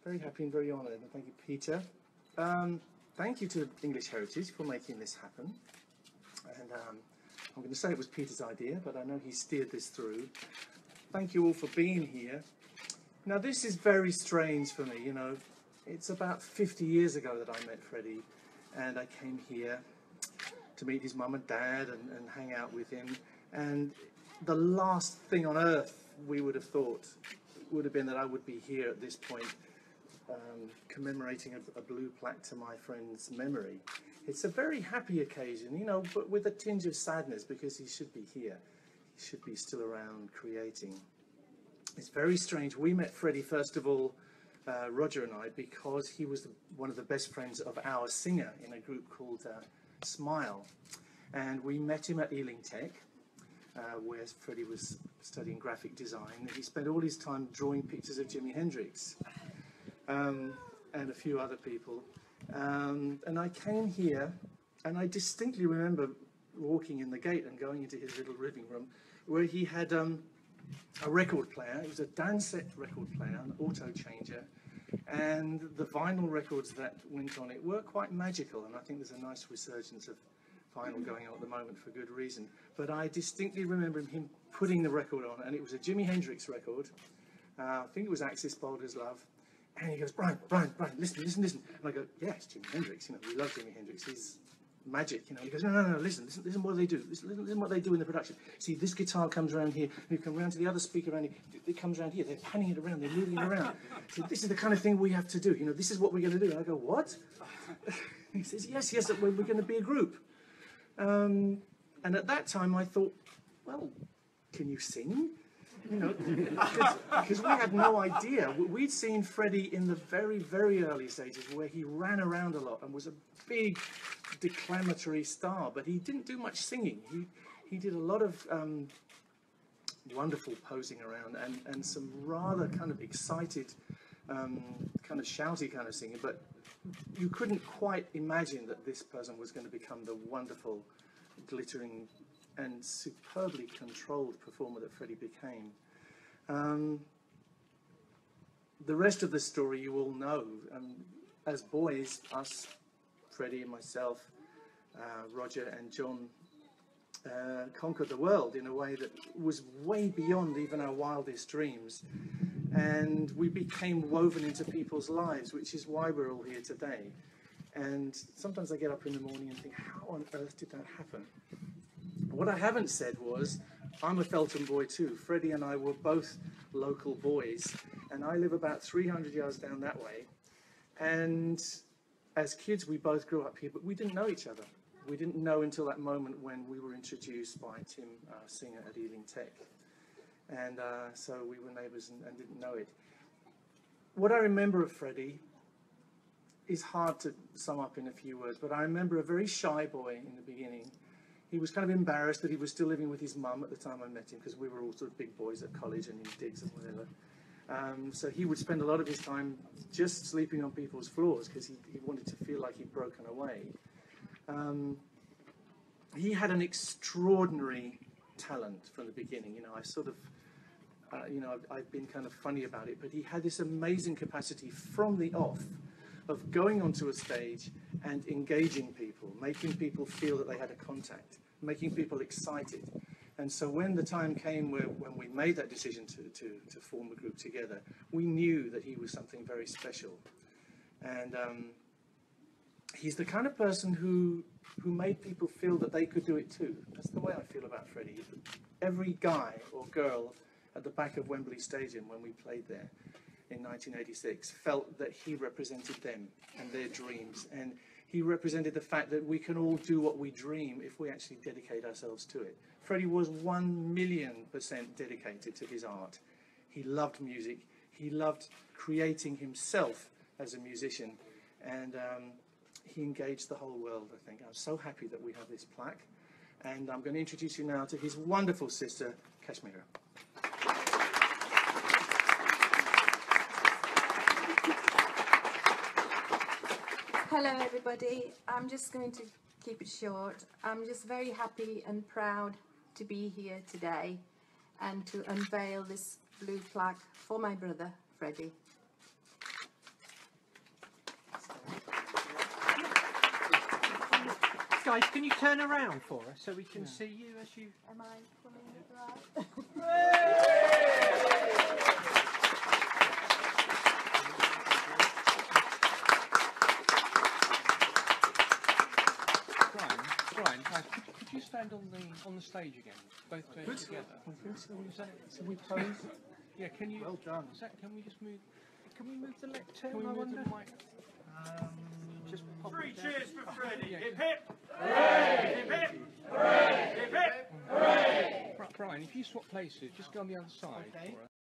very happy and very honoured, and thank you, Peter. Thank you to English Heritage for making this happen. And I'm going to say it was Peter's idea, but I know he steered this through. Thank you all for being here. Now, this is very strange for me, you know. It's about 50 years ago that I met Freddie, and I came here to meet his mum and dad and hang out with him. And the last thing on earth we would have thought would have been that I would be here at this point commemorating a blue plaque to my friend's memory. It's a very happy occasion, you know, but with a tinge of sadness because he should be here. He should be still around creating. It's very strange. We met Freddie, first of all, Roger and I, because he was one of the best friends of our singer in a group called Smile. And we met him at Ealing Tech, where Freddie was studying graphic design. And he spent all his time drawing pictures of Jimi Hendrix and a few other people. And I came here, and I distinctly remember walking in the gate and going into his little living room, where he had a record player. It was a Dansette record player, an auto changer, and the vinyl records that went on it were quite magical, and I think there's a nice resurgence of vinyl going on at the moment for good reason. But I distinctly remember him putting the record on, and it was a Jimi Hendrix record. I think it was Axis Boulder's Love. And he goes, Brian, listen. And I go, yeah, it's Jimi Hendrix. You know, we love Jimi Hendrix. He's magic. You know, he goes, no, listen what they do. Listen what they do in the production. See, this guitar comes around here, and you come around to the other speaker around here. It comes around here. They're panning it around. They're moving it around. So this is the kind of thing we have to do. You know, this is what we're going to do. And I go, what? He says, yes, we're going to be a group. And at that time, I thought, well, can you sing? You know, because we had no idea. We'd seen Freddie in the very, very early stages where he ran around a lot and was a big declamatory star, but he didn't do much singing. He did a lot of wonderful posing around and some rather kind of excited, kind of shouty kind of singing, but you couldn't quite imagine that this person was going to become the wonderful, glittering and superbly controlled performer that Freddie became. The rest of the story you all know. As boys, us, Freddie and myself, Roger and John, conquered the world in a way that was way beyond even our wildest dreams. And we became woven into people's lives, which is why we're all here today. And sometimes I get up in the morning and think, how on earth did that happen? What I haven't said was, I'm a Felton boy too. Freddie and I were both local boys, and I live about 300 yards down that way. And as kids, we both grew up here, but we didn't know each other. We didn't know until that moment when we were introduced by Tim, our singer at Ealing Tech. And so we were neighbours and didn't know it. What I remember of Freddie is hard to sum up in a few words, but I remember a very shy boy in the beginning. He was kind of embarrassed that he was still living with his mum at the time I met him, because we were all sort of big boys at college and in digs and whatever. So he would spend a lot of his time just sleeping on people's floors because he wanted to feel like he'd broken away. He had an extraordinary talent from the beginning. You know, I sort of, I've been kind of funny about it, but he had this amazing capacity from the off of going onto a stage and engaging people, making people feel that they had a contact, making people excited. And so when the time came when we made that decision to form a group together, we knew that he was something very special. And he's the kind of person who made people feel that they could do it too. That's the way I feel about Freddie. Every guy or girl at the back of Wembley Stadium when we played there in 1986 felt that he represented them and their dreams, and he represented the fact that we can all do what we dream if we actually dedicate ourselves to it. Freddie was 1,000,000% dedicated to his art. He loved music, he loved creating himself as a musician, and he engaged the whole world, I think. I'm so happy that we have this plaque, and I'm going to introduce you now to his wonderful sister, Kashmira. Hello everybody, I'm just going to keep it short. I'm just very happy and proud to be here today and to unveil this blue plaque for my brother, Freddie. Guys, can you turn around for us so we can see you as you... Am I pulling it right? Brian, could you stand on the stage again? Both together. So we pose. Yeah, can you... Well done. Can we just move... Can we move the lectern, I wonder? Just pop 3 cheers for Freddie. Yeah. Hip hip. Hooray! Hip hip. Hooray! Hip hip. Hooray! Brian, if you swap places, just go on the other side. Okay. For us.